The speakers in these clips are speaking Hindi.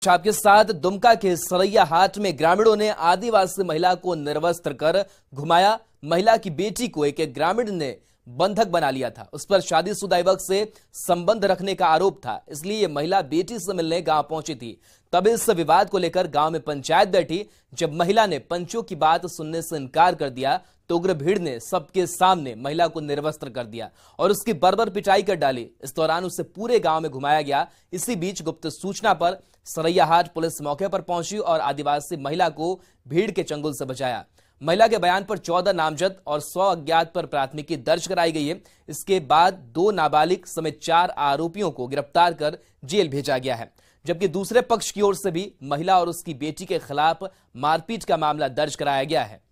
आपके साथ दुमका के सरैया हाट में ग्रामीणों ने आदिवासी महिला को निर्वस्त्र कर घुमाया। महिला की बेटी को एक ग्रामीण ने बंधक बना लिया था। उस पर शादीशुदा युवक से संबंध रखने का आरोप था, इसलिए ये महिला बेटी से मिलने गांव पहुंची थी। तब इस विवाद को लेकर गांव में पंचायत बैठी। जब महिला ने पंचों की बात सुनने से इनकार कर दिया तो उग्र भीड़ ने सबके सामने महिला को निर्वस्त्र कर दिया और उसकी बर्बर पिटाई कर डाली। इस दौरान उसे पूरे गांव में घुमाया गया। इसी बीच गुप्त सूचना पर सरैया हाट पुलिस मौके पर पहुंची और आदिवासी महिला को भीड़ के चंगुल से बचाया। महिला के बयान पर 14 नामजद और 100 अज्ञात पर प्राथमिकी दर्ज कराई गई है। इसके बाद 2 नाबालिग समेत 4 आरोपियों को गिरफ्तार कर जेल भेजा गया है, जबकि दूसरे पक्ष की ओर से भी महिला और उसकी बेटी के खिलाफ मारपीट का मामला दर्ज कराया गया है।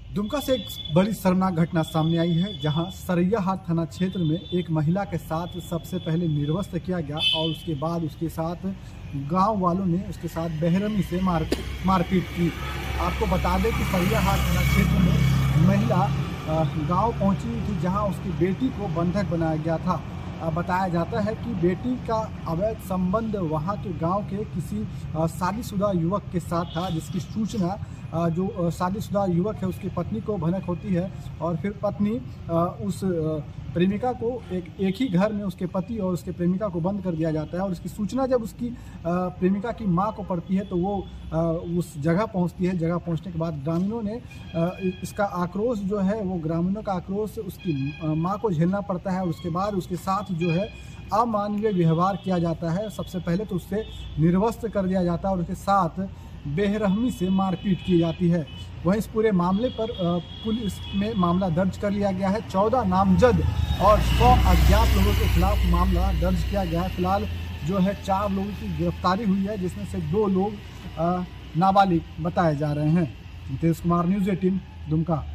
दुमका से एक बड़ी शर्मनाक घटना सामने आई है, जहां सरैया हाट थाना क्षेत्र में एक महिला के साथ सबसे पहले निर्वस्त्र किया गया और उसके बाद उसके साथ गांव वालों ने उसके साथ बेरहमी से मारपीट की। आपको बता दें कि सरैया हाट थाना क्षेत्र में महिला गांव पहुंची थी, जहां उसकी बेटी को बंधक बनाया गया था। बताया जाता है कि बेटी का अवैध संबंध वहां के गांव के किसी शादीशुदा युवक के साथ था, जिसकी सूचना जो शादीशुदा युवक है उसकी पत्नी को भनक होती है और फिर पत्नी उस प्रेमिका को एक ही घर में उसके पति और उसके प्रेमिका को बंद कर दिया जाता है। और इसकी सूचना जब उसकी प्रेमिका की मां को पड़ती है तो वो उस जगह पहुंचती है। जगह पहुंचने के बाद ग्रामीणों ने इसका आक्रोश जो है वो ग्रामीणों का आक्रोश उसकी मां को झेलना पड़ता है। उसके बाद उसके साथ जो है अमानवीय व्यवहार किया जाता है। सबसे पहले तो उससे निर्वस्त्र कर दिया जाता है और उसके साथ बेरहमी से मारपीट की जाती है। वहीं इस पूरे मामले पर पुलिस में मामला दर्ज कर लिया गया है। 14 नामजद और 100 अज्ञात लोगों के खिलाफ मामला दर्ज किया गया है। फिलहाल जो है 4 लोगों की गिरफ्तारी हुई है, जिसमें से 2 लोग नाबालिग बताए जा रहे हैं। नितेश कुमार, न्यूज़ 18, दुमका।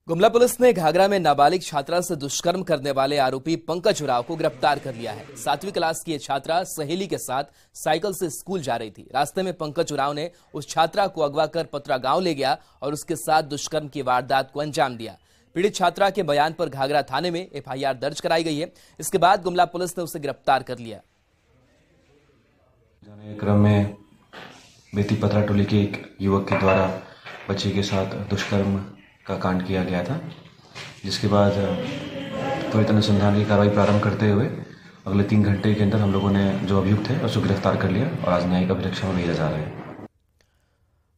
गुमला पुलिस ने घाघरा में नाबालिग छात्रा से दुष्कर्म करने वाले आरोपी पंकज उराव को गिरफ्तार कर लिया है। 7वीं क्लास की यह छात्रा सहेली के साथ साइकिल से स्कूल जा रही थी। रास्ते में पंकज उराव ने उस छात्रा को अगवा कर पतरा गांव ले गया और उसके साथ दुष्कर्म की वारदात को अंजाम दिया। पीड़ित छात्रा के बयान पर घाघरा थाने में FIR दर्ज कराई गई है। इसके बाद गुमला पुलिस ने उसे गिरफ्तार कर लिया। क्रम में बेती पतरा टोली के एक युवक के द्वारा बच्ची के साथ दुष्कर्म का कांड किया गया था, जिसके बाद त्वरित अनुसंधान की कार्रवाई प्रारंभ करते हुए अगले 3 घंटे के अंदर हम लोगों ने जो अभियुक्त है उसको गिरफ्तार कर लिया और आज न्यायिक अभिरक्षा में भेजा जा रहा है।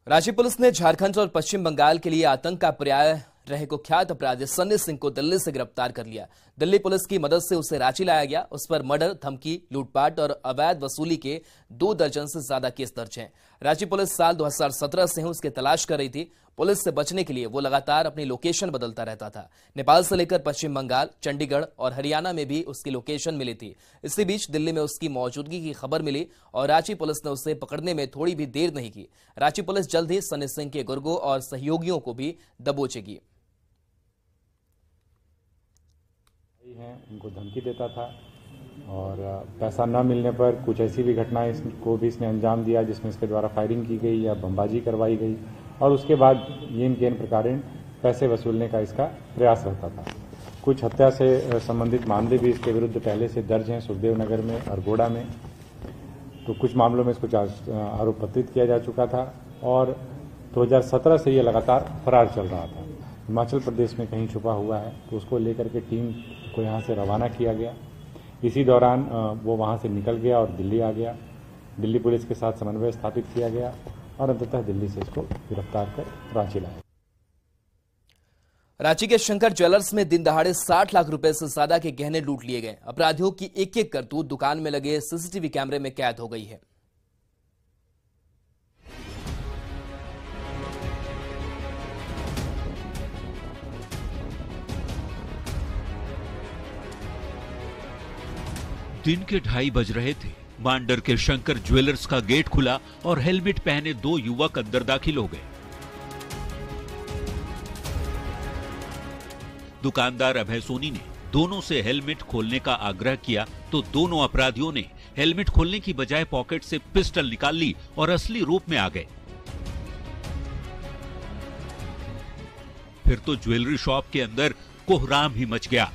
रांची पुलिस ने झारखंड और पश्चिम बंगाल के लिए आतंक का पर्याय रहे कुख्यात अपराधी सन्नी सिंह को दिल्ली से गिरफ्तार कर लिया। दिल्ली पुलिस की मदद से उसे रांची लाया गया। उस पर मर्डर, धमकी, लूटपाट और अवैध वसूली के 2 दर्जन से ज्यादा केस दर्ज हैं। रांची पुलिस साल 2017 से उसकी तलाश कर रही थी। पुलिस से बचने के लिए वो लगातार अपनी लोकेशन बदलता रहता था। नेपाल से लेकर पश्चिम बंगाल, चंडीगढ़ और हरियाणा में भी उसकी लोकेशन मिली थी। इसी बीच दिल्ली में उसकी मौजूदगी की खबर मिली और रांची पुलिस ने उसे पकड़ने में थोड़ी भी देर नहीं की। रांची पुलिस जल्द ही सन्नी सिंह के गुर्गों और सहयोगियों को भी दबोचेगी। उनको धमकी देता था और पैसा न मिलने पर कुछ ऐसी भी घटनाएं को भी इसने अंजाम दिया जिसमें इसके द्वारा फायरिंग की गई या बमबाजी करवाई गई और उसके बाद येन केन प्रकार पैसे वसूलने का इसका प्रयास रहता था। कुछ हत्या से संबंधित मामले भी इसके विरुद्ध पहले से दर्ज हैं सुखदेव नगर में, अरगोड़ा में। तो कुछ मामलों में इसको आरोप पत्रित किया जा चुका था और 2017 से ये लगातार फरार चल रहा था। हिमाचल प्रदेश में कहीं छुपा हुआ है, तो उसको लेकर के टीम को यहाँ से रवाना किया गया। इसी दौरान वो वहाँ से निकल गया और दिल्ली आ गया। दिल्ली पुलिस के साथ समन्वय स्थापित किया गया और अंततः दिल्ली से इसको गिरफ्तार कर रांची लाया। रांची के शंकर ज्वेलर्स में दिन दहाड़े 60 लाख रुपए से ज्यादा के गहने लूट लिए गए। अपराधियों की एक-एक करतूत दुकान में लगे CCTV कैमरे में कैद हो गई है। दिन के 2:30 बज रहे थे। मांडर के शंकर ज्वेलर्स का गेट खुला और हेलमेट पहने 2 युवक अंदर दाखिल हो गए। दुकानदार अभय सोनी ने दोनों से हेलमेट खोलने का आग्रह किया तो दोनों अपराधियों ने हेलमेट खोलने की बजाय पॉकेट से पिस्टल निकाल ली और असली रूप में आ गए। फिर तो ज्वेलरी शॉप के अंदर कोहराम ही मच गया।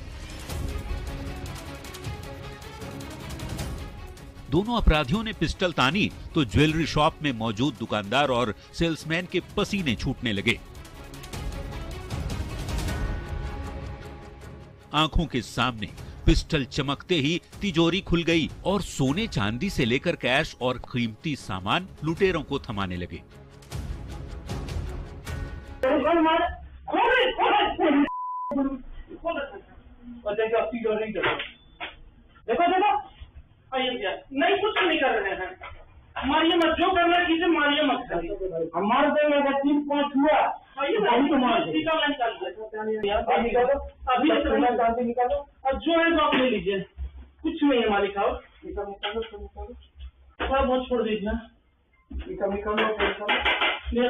दोनों अपराधियों ने पिस्टल तानी तो ज्वेलरी शॉप में मौजूद दुकानदार और सेल्समैन के पसीने छूटने लगे। आंखों के सामने पिस्टल चमकते ही तिजोरी खुल गई और सोने चांदी से लेकर कैश और कीमती सामान लुटेरों को थमाने लगे। देखो नहीं, कुछ नहीं कर रहे हैं। मारिए मत, जो करना है कीजिए, मारिए मत। हमारे देंगे 3-5 हुआ अभी निकालो, और जो है तो आप ले लीजिए, कुछ नहीं है मालिक। आओ थोड़ा बहुत छोड़ दीजिए,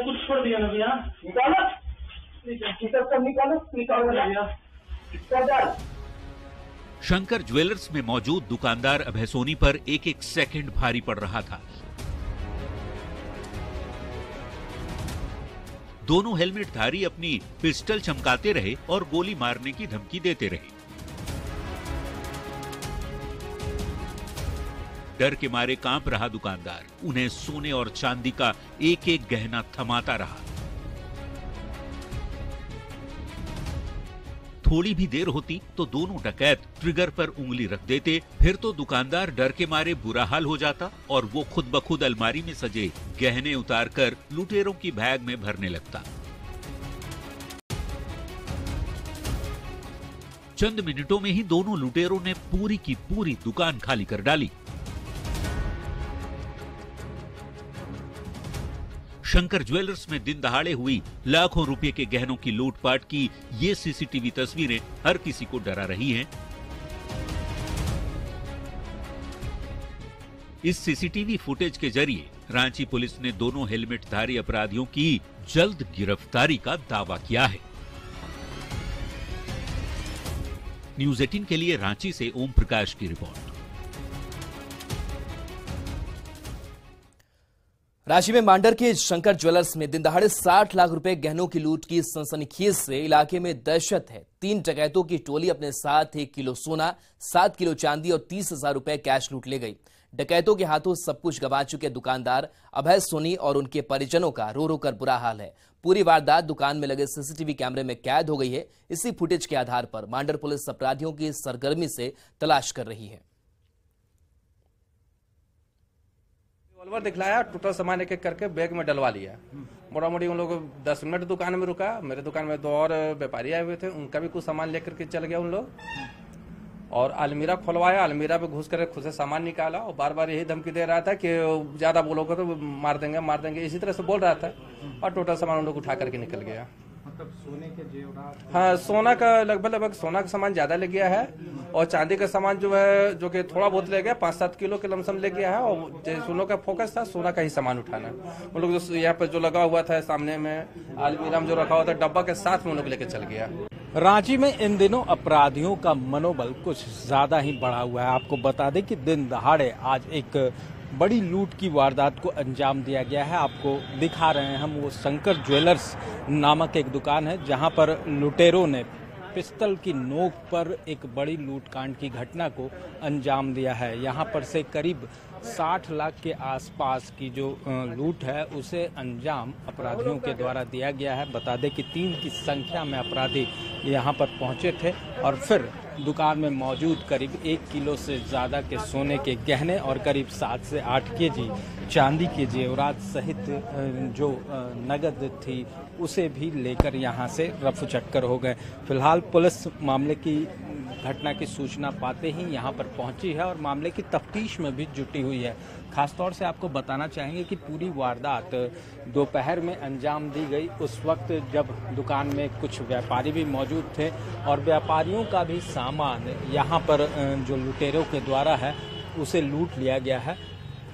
कुछ छोड़ दिया ना भैया, निकालो भैया। शंकर ज्वेलर्स में मौजूद दुकानदार अभय सोनी पर एक एक सेकंड भारी पड़ रहा था। दोनों हेलमेटधारी अपनी पिस्टल चमकाते रहे और गोली मारने की धमकी देते रहे। डर के मारे कांप रहा दुकानदार, उन्हें सोने और चांदी का एक एक गहना थमाता रहा। थोड़ी भी देर होती तो दोनों डकैत ट्रिगर पर उंगली रख देते, फिर तो दुकानदार डर के मारे बुरा हाल हो जाता और वो खुद ब खुद अलमारी में सजे गहने उतारकर लुटेरों की बैग में भरने लगता। चंद मिनटों में ही दोनों लुटेरों ने पूरी की पूरी दुकान खाली कर डाली। शंकर ज्वेलर्स में दिन दहाड़े हुई लाखों रुपए के गहनों की लूटपाट की ये सीसीटीवी तस्वीरें हर किसी को डरा रही हैं। इस सीसीटीवी फुटेज के जरिए रांची पुलिस ने दोनों हेलमेटधारी अपराधियों की जल्द गिरफ्तारी का दावा किया है। न्यूज़ 18 के लिए रांची से ओम प्रकाश की रिपोर्ट। रांची में मांडर के शंकर ज्वेलर्स में दिन दहाड़े 60 लाख रुपए गहनों की लूट की सनसनीखेज से इलाके में दहशत है। 3 डकैतों की टोली अपने साथ 1 किलो सोना, 7 किलो चांदी और 30,000 रुपए कैश लूट ले गई। डकैतों के हाथों सब कुछ गंवा चुके दुकानदार अभय सोनी और उनके परिजनों का रो रो कर बुरा हाल है। पूरी वारदात दुकान में लगे सीसीटीवी कैमरे में कैद हो गई है। इसी फुटेज के आधार पर मांडर पुलिस अपराधियों की सरगर्मी से तलाश कर रही है। रिवॉल्वर दिखलाया, टोटल सामान एक एक करके बैग में डलवा लिया। मोटा मोटी उन लोग 10 मिनट दुकान में रुका। मेरे दुकान में 2 और व्यापारी आए हुए थे, उनका भी कुछ सामान लेकर के चल गया उन लोग। और अलमीरा खुलवाया, अलमीरा पे घुस कर खुद से सामान निकाला और बार बार यही धमकी दे रहा था कि ज्यादा बोलोगे तो मार देंगे, इसी तरह से बोल रहा था। और टोटल सामान उन लोग उठा करके निकल गया। मतलब सोने के जेवरात? हाँ, सोना का लगभग सोना का सामान ज्यादा ले गया है और चांदी का सामान जो है, जो कि थोड़ा बहुत ले गया, 5-7 किलो के लमसम ले गया है। और सोनों का फोकस था सोना का ही सामान उठाना। उन लोग जो यहाँ पर जो लगा हुआ था सामने में अलमीरा में जो रखा हुआ था डब्बा के साथ में उन लोग लेके चल गया। रांची में इन दिनों अपराधियों का मनोबल कुछ ज्यादा ही बढ़ा हुआ है। आपको बता दें कि दिन दहाड़े आज एक बड़ी लूट की वारदात को अंजाम दिया गया है। आपको दिखा रहे हैं हम, वो शंकर ज्वेलर्स नामक एक दुकान है जहां पर लुटेरों ने पिस्टल की नोक पर एक बड़ी लूटकांड की घटना को अंजाम दिया है। यहां पर से करीब 60 लाख के आसपास की जो लूट है उसे अंजाम अपराधियों के द्वारा दिया गया है। बता दें कि 3 की संख्या में अपराधी यहां पर पहुंचे थे और फिर दुकान में मौजूद करीब 1 किलो से ज़्यादा के सोने के गहने और करीब 7 से 8 केजी चांदी के जेवरात सहित जो नगद थी उसे भी लेकर यहां से रफू चक्कर हो गए। फिलहाल पुलिस मामले की घटना की सूचना पाते ही यहां पर पहुंची है और मामले की तफ्तीश में भी जुटी हुई है। खासतौर से आपको बताना चाहेंगे कि पूरी वारदात दोपहर में अंजाम दी गई, उस वक्त जब दुकान में कुछ व्यापारी भी मौजूद थे और व्यापारियों का भी सामान यहां पर जो लुटेरों के द्वारा है उसे लूट लिया गया है।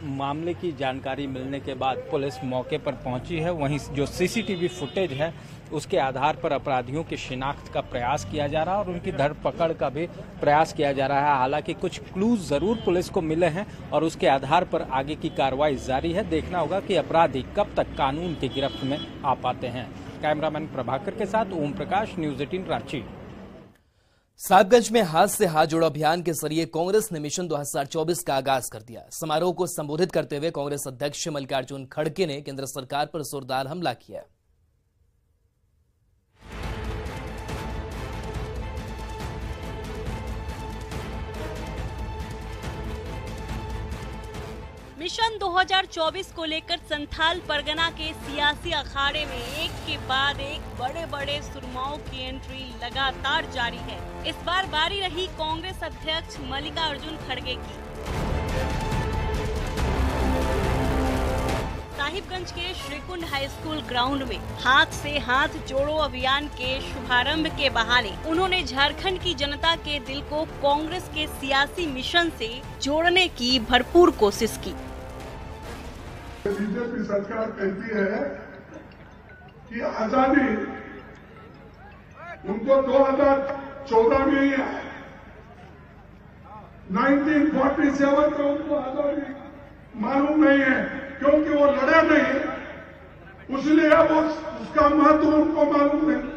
मामले की जानकारी मिलने के बाद पुलिस मौके पर पहुंची है। वहीं जो सीसीटीवी फुटेज है उसके आधार पर अपराधियों की शिनाख्त का प्रयास किया जा रहा है और उनकी धरपकड़ का भी प्रयास किया जा रहा है। हालांकि कुछ क्लूज जरूर पुलिस को मिले हैं और उसके आधार पर आगे की कार्रवाई जारी है। देखना होगा कि अपराधी कब तक कानून की गिरफ्त में आ पाते हैं। कैमरामैन प्रभाकर के साथ ओम प्रकाश, न्यूज़ 18 रांची। साहिबगंज में हाथ से हाथ जोड़ो अभियान के जरिए कांग्रेस ने मिशन 2024 का आगाज कर दिया। समारोह को संबोधित करते हुए कांग्रेस अध्यक्ष मल्लिकार्जुन खड़गे ने केंद्र सरकार पर जोरदार हमला किया। मिशन 2024 को लेकर संथाल परगना के सियासी अखाड़े में एक के बाद एक बड़े बड़े सुरमाओं की एंट्री लगातार जारी है। इस बार बारी रही कांग्रेस अध्यक्ष मल्लिकार्जुन खड़गे की। साहिबगंज के श्रीकुंड हाई स्कूल ग्राउंड में हाथ से हाथ जोड़ो अभियान के शुभारंभ के बहाने उन्होंने झारखंड की जनता के दिल को कांग्रेस के सियासी मिशन से जोड़ने की भरपूर कोशिश की। बीजेपी सरकार कहती है कि आजादी उनको 2014 में ही है, 1947 को उनको आजादी मालूम नहीं है क्योंकि वो लड़े नहीं, इसलिए वो उसका महत्व उनको मालूम नहीं।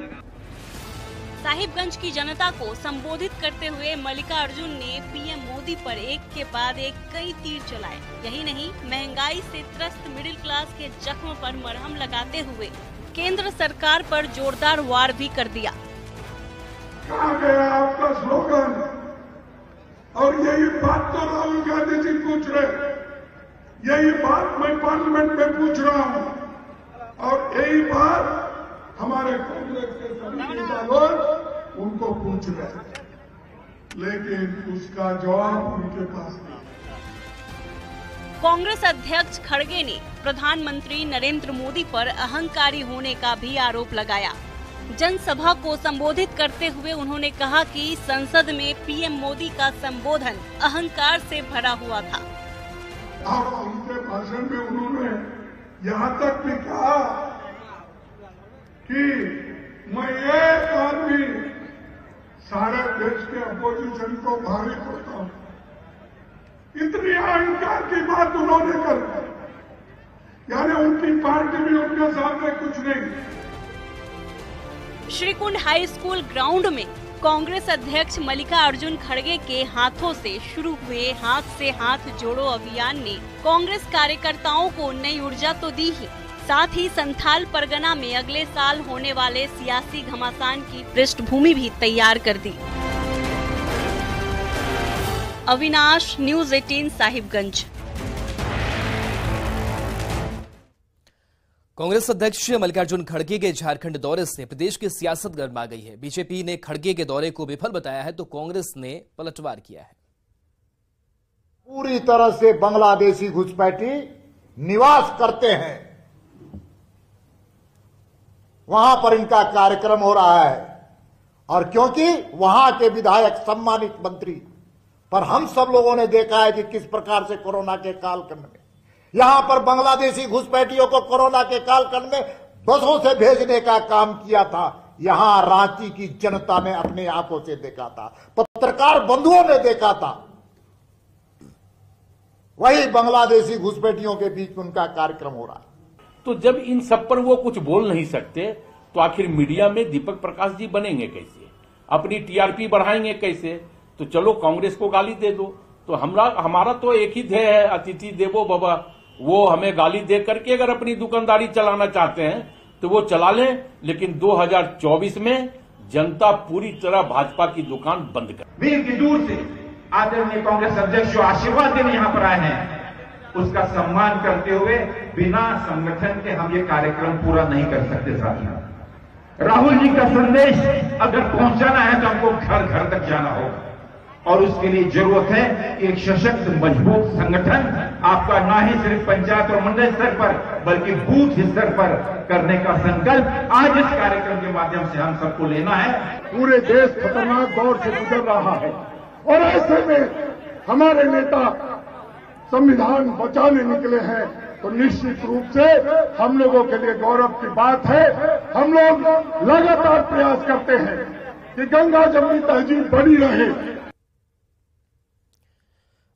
साहिबगंज की जनता को संबोधित करते हुए मल्लिकार्जुन ने पीएम मोदी पर एक के बाद एक कई तीर चलाए। यही नहीं, महंगाई से त्रस्त मिडिल क्लास के जख्म पर मरहम लगाते हुए केंद्र सरकार पर जोरदार वार भी कर दिया। कहाँ गया आपका स्लोगन? और यही बात तो राहुल गांधी जी पूछ रहे, यही बात मैं पार्लियामेंट में पूछ रहा हूँ, और यही बात हमारे कांग्रेस के सभी नेता लोग उनको पूछ रहे, लेकिन उसका जवाब उनके पास नहीं। कांग्रेस अध्यक्ष खड़गे ने प्रधानमंत्री नरेंद्र मोदी पर अहंकारी होने का भी आरोप लगाया। जनसभा को संबोधित करते हुए उन्होंने कहा कि संसद में पीएम मोदी का संबोधन अहंकार से भरा हुआ था। और उनके भाषण में उन्होंने यहाँ तक भी कहा कि मैं एक आदमी सारे देश के अपोजिशन को भारी करता हूं। इतनी अहंकार की बात उन्होंने कर दी, यानी उनकी पार्टी भी उनके सामने कुछ नहीं। श्रीकुंड हाई स्कूल ग्राउंड में कांग्रेस अध्यक्ष मल्लिकार्जुन खड़गे के हाथों से शुरू हुए हाथ से हाथ जोड़ो अभियान ने कांग्रेस कार्यकर्ताओं को नई ऊर्जा तो दी ही, साथ ही संथाल परगना में अगले साल होने वाले सियासी घमासान की पृष्ठभूमि भी तैयार कर दी। अविनाश, न्यूज़ 18 साहिबगंज। कांग्रेस अध्यक्ष मल्लिकार्जुन खड़गे के झारखंड दौरे से प्रदेश की सियासत गर्मा गई है। बीजेपी ने खड़गे के दौरे को विफल बताया है तो कांग्रेस ने पलटवार किया है। पूरी तरह से बांग्लादेशी घुसपैठी निवास करते हैं, वहां पर इनका कार्यक्रम हो रहा है, और क्योंकि वहां के विधायक सम्मानित मंत्री, पर हम सब लोगों ने देखा है कि किस प्रकार से कोरोना के कालखंड में यहां पर बांग्लादेशी घुसपैठियों को कोरोना के कालखंड में बसों से भेजने का काम किया था। यहां रांची की जनता ने अपने आंखों से देखा था, पत्रकार बंधुओं ने देखा था। वही बांग्लादेशी घुसपैठियों के बीच में उनका कार्यक्रम हो रहा है। तो जब इन सब पर वो कुछ बोल नहीं सकते तो आखिर मीडिया में दीपक प्रकाश जी बनेंगे कैसे, अपनी टीआरपी बढ़ाएंगे कैसे? तो चलो कांग्रेस को गाली दे दो। तो हमारा तो एक ही ध्येय है, अतिथि देवो भव। वो हमें गाली दे करके अगर अपनी दुकानदारी चलाना चाहते हैं तो वो चला लें, लेकिन 2024 में जनता पूरी तरह भाजपा की दुकान बंद कर। वीर की दूर से आदरणीय कांग्रेस अध्यक्ष जो आशीर्वाद देने यहाँ पर आए हैं, उसका सम्मान करते हुए बिना संगठन के हम ये कार्यक्रम पूरा नहीं कर सकते। साथियों, राहुल जी का संदेश अगर पहुंचाना है तो हमको घर घर तक जाना होगा, और उसके लिए जरूरत है कि एक सशक्त मजबूत संगठन आपका ना ही सिर्फ पंचायत और मंडल स्तर पर बल्कि बूथ स्तर पर करने का संकल्प आज इस कार्यक्रम के माध्यम से हम सबको लेना है। पूरे देश खतरनाक दौर से गुजर रहा है, और ऐसे में हमारे नेता संविधान बचाने निकले हैं, तो निश्चित रूप से हम लोगों के लिए गौरव की बात है। हम लोग लगातार प्रयास करते हैं कि गंगा जमुनी तहजीब बनी रहे।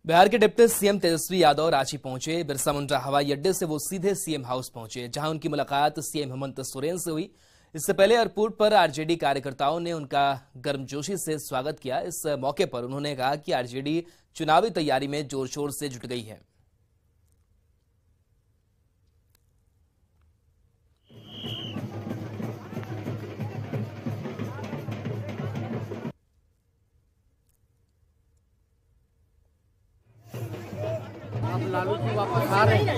बिहार के डिप्टी सीएम तेजस्वी यादव रांची पहुंचे। बिरसा मुंडा हवाई अड्डे से वो सीधे सीएम हाउस पहुंचे, जहां उनकी मुलाकात सीएम हेमंत सोरेन से हुई। इससे पहले एयरपोर्ट पर आरजेडी कार्यकर्ताओं ने उनका गर्मजोशी से स्वागत किया। इस मौके पर उन्होंने कहा कि आरजेडी चुनावी तैयारी में जोर शोर से जुट गई है। अब लालू जी वापस आ रहे हैं।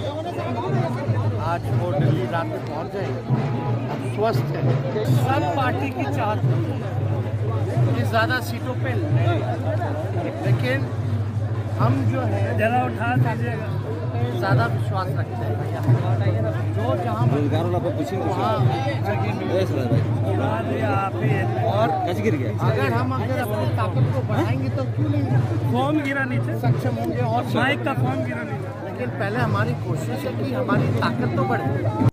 आज वो दिल्ली रात में पहुंच जाएंगे। स्वस्थ है। सब पार्टी की चाहत है ज्यादा सीटों पे लेकिन हम जो है जरा उठा दीजिएगा, ज्यादा विश्वास रखते हैं। जो जहाँ और अगर हम अपनी ताकत को बढ़ाएंगे तो क्यों नहीं फॉर्म गिरा नीचे सक्षम होंगे और माइक का फॉर्म गिरा नीचे। लेकिन पहले हमारी कोशिश है कि हमारी ताकत तो बढ़े।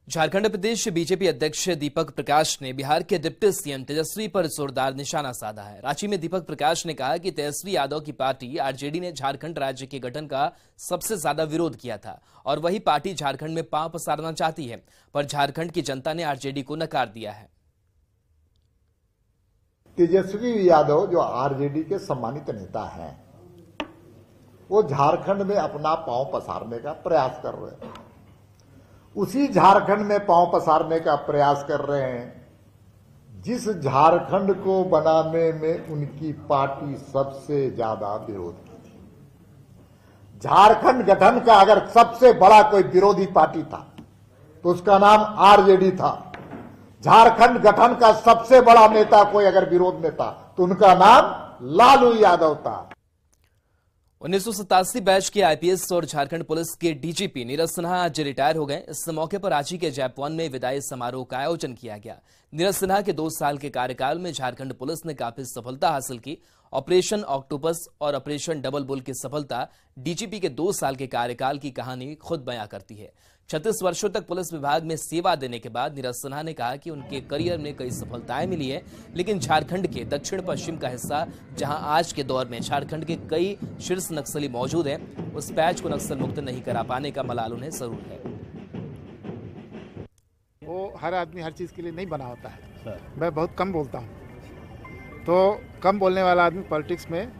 झारखंड प्रदेश बीजेपी अध्यक्ष दीपक प्रकाश ने बिहार के डिप्टी सीएम तेजस्वी पर जोरदार निशाना साधा है। रांची में दीपक प्रकाश ने कहा कि तेजस्वी यादव की पार्टी आरजेडी ने झारखंड राज्य के गठन का सबसे ज्यादा विरोध किया था और वही पार्टी झारखंड में पांव पसारना चाहती है, पर झारखंड की जनता ने आरजेडी को नकार दिया है। तेजस्वी यादव जो आरजेडी के सम्मानित नेता हैं, वो झारखंड में अपना पांव पसारने का प्रयास कर रहे हैं। उसी झारखंड में पांव पसारने का प्रयास कर रहे हैं जिस झारखंड को बनाने में उनकी पार्टी सबसे ज्यादा विरोध की थी। झारखंड गठन का अगर सबसे बड़ा कोई विरोधी पार्टी था तो उसका नाम आरजेडी था। झारखंड गठन का सबसे बड़ा नेता कोई अगर विरोध में था तो उनका नाम लालू यादव था। 1987 बैच के आईपीएस और झारखंड पुलिस के डीजीपी नीरज सिन्हा आज रिटायर हो गए। इस मौके पर रांची के जैपवन में विदाई समारोह का आयोजन किया गया। नीरज सिन्हा के 2 साल के कार्यकाल में झारखंड पुलिस ने काफी सफलता हासिल की। ऑपरेशन ऑक्टोपस और ऑपरेशन डबल बुल की सफलता डीजीपी के 2 साल के कार्यकाल की कहानी खुद बयां करती है। 36 वर्षों तक पुलिस विभाग में सेवा देने के बाद नीरज सिन्हा ने कहा कि उनके करियर में कई सफलताएं मिली है, लेकिन झारखंड के दक्षिण पश्चिम का हिस्सा, जहां आज के दौर में झारखंड के कई शीर्ष नक्सली मौजूद हैं, उस पैच को नक्सल मुक्त नहीं करा पाने का मलाल उन्हें जरूर है। वो हर आदमी हर चीज के लिए नहीं बना होता है। मैं बहुत कम बोलता हूँ, तो कम बोलने वाला आदमी पॉलिटिक्स में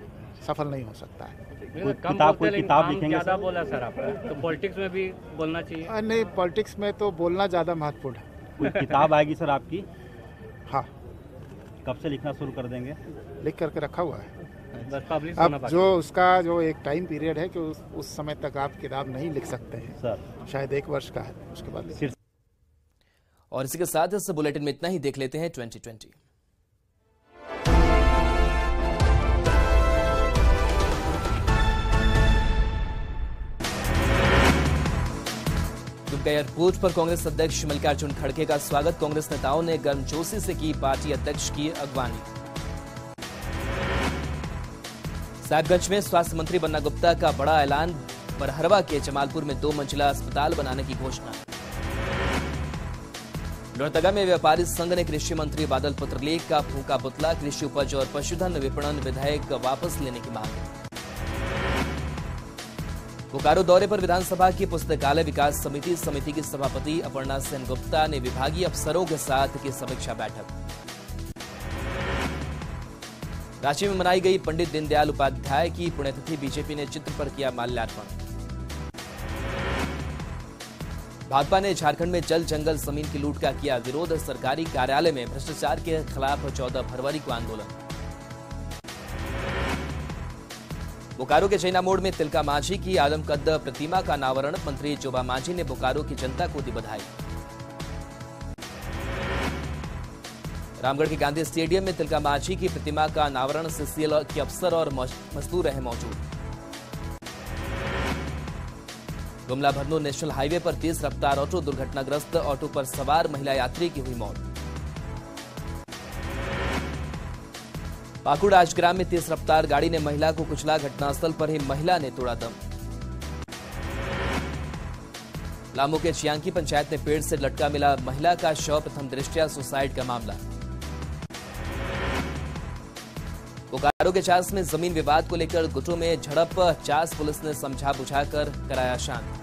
सफल नहीं हो सकता है। किताब लिखेंगे ज्यादा बोला सर आप, तो पॉलिटिक्स में भी बोलना चाहिए। नहीं, पॉलिटिक्स में तो बोलना ज्यादा महत्वपूर्ण है। कोई किताब आएगी सर आपकी? हाँ। कब से लिखना शुरू कर देंगे? लिख करके रखा हुआ है, बस पब्लिश होना बाकी। जो उसका जो एक टाइम पीरियड है कि उस समय तक आप किताब नहीं लिख सकते हैं सर, शायद 1 वर्ष का है, उसके बाद। और इसी के साथ इस बुलेटिन में इतना ही। देख लेते हैं 2020। दुमका एयरपोर्ट पर कांग्रेस अध्यक्ष मल्लिकार्जुन खड़गे का स्वागत। कांग्रेस नेताओं ने गर्मजोशी से की पार्टी अध्यक्ष की अगवानी। साहिबगंज में स्वास्थ्य मंत्री बन्ना गुप्ता का बड़ा ऐलान। बरहरवा के जमालपुर में 2 मंजिला अस्पताल बनाने की घोषणा। लोहरदगा में व्यापारी संघ ने कृषि मंत्री बादल पत्रलेख का फूंका पुतला। कृषि उपज और पशुधन विपणन विधेयक वापस लेने की मांग। बोकारो दौरे पर विधानसभा की पुस्तकालय विकास समिति की सभापति अपर्णा सेन गुप्ता ने विभागीय अफसरों के साथ की समीक्षा बैठक। रांची में मनाई गई पंडित दीनदयाल उपाध्याय की पुण्यतिथि। बीजेपी ने चित्र पर किया माल्यार्पण। भाजपा ने झारखंड में जल जंगल जमीन की लूट का किया विरोध। सरकारी कार्यालय में भ्रष्टाचार के खिलाफ 14 फरवरी को आंदोलन। बोकारो के जैना मोड़ में तिलका मांझी की आदमकद प्रतिमा का अनावरण। मंत्री जोबा मांझी ने बोकारो की जनता को दी बधाई। रामगढ़ के गांधी स्टेडियम में तिलका मांझी की प्रतिमा का अनावरण। सीसीएल के अफसर और मजदूर रहे मौजूद। गुमला भरनूर नेशनल हाईवे पर तेज रफ्तार ऑटो दुर्घटनाग्रस्त। ऑटो पर सवार महिला यात्री की हुई मौत। पाकुड़ राजग्राम में तेज रफ्तार गाड़ी ने महिला को कुचला। घटनास्थल पर ही महिला ने तोड़ा दम। लामू के चियांकी पंचायत में पेड़ से लटका मिला महिला का शव। प्रथम दृष्टया सुसाइड का मामला। बोकारो के चास में जमीन विवाद को लेकर गुटों में झड़प। चास पुलिस ने समझा बुझाकर कराया शांत।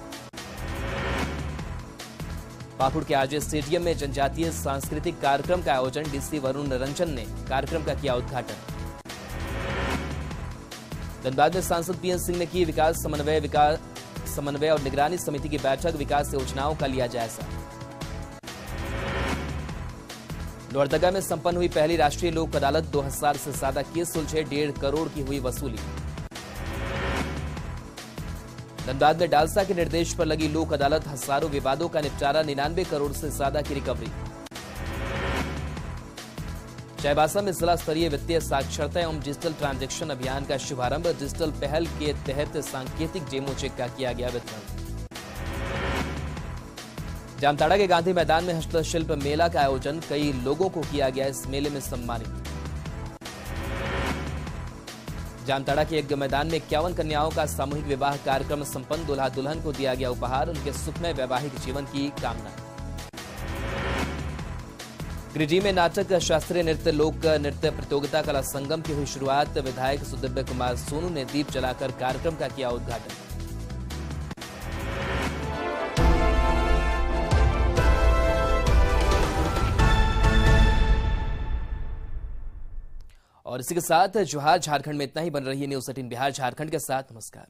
पाकुड़ के आरजे स्टेडियम में जनजातीय सांस्कृतिक कार्यक्रम का आयोजन। डीसी वरुण रंजन ने कार्यक्रम का किया उद्घाटन। धनबाद में सांसद पीएन सिंह ने की विकास समन्वय और निगरानी समिति की बैठक। विकास योजनाओं का लिया जायजा। लोहरदगा में संपन्न हुई पहली राष्ट्रीय लोक अदालत। 2000 से ज्यादा केस सुलझे। 1.5 करोड़ की हुई वसूली। धनबाद में डालसा के निर्देश पर लगी लोक अदालत। हजारों विवादों का निपटारा। 99 करोड़ से ज्यादा की रिकवरी। चाईबासा में जिला स्तरीय वित्तीय साक्षरता एवं डिजिटल ट्रांजैक्शन अभियान का शुभारंभ। डिजिटल पहल के तहत सांकेतिक डेमो चेक का किया गया वितरण। जामताड़ा के गांधी मैदान में हस्तशिल्प मेला का आयोजन। कई लोगों को किया गया इस मेले में सम्मानित। जामताड़ा के एक मैदान में 51 कन्याओं का सामूहिक विवाह कार्यक्रम संपन्न। दूल्हा दुल्हन को दिया गया उपहार। उनके सुखमय वैवाहिक जीवन की कामना। गिरिडीह में नाटक शास्त्रीय नृत्य लोक नृत्य प्रतियोगिता कला संगम की हुई शुरुआत। विधायक सुदिव्य कुमार सोनू ने दीप जलाकर कार्यक्रम का किया उद्घाटन। और इसी के साथ जोहार झारखंड में इतना ही। बन रही है न्यूज़ 18 बिहार झारखंड के साथ। नमस्कार।